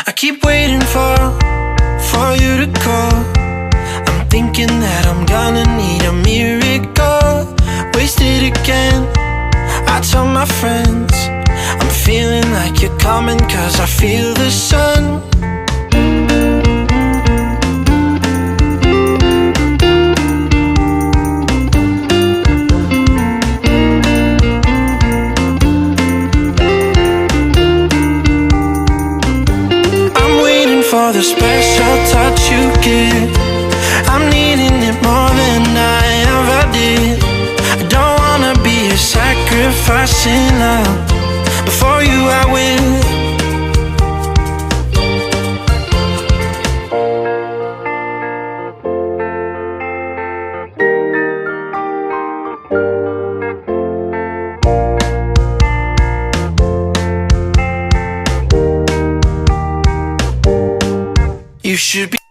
I keep waiting for you to call. I'm thinking that I'm gonna need a miracle. Wasted again, I tell my friends I'm feeling like you're coming, cause I feel the sun. For the special touch you give, I'm needing it more than I ever did. I don't wanna be a sacrificing love. Before you I will. You should be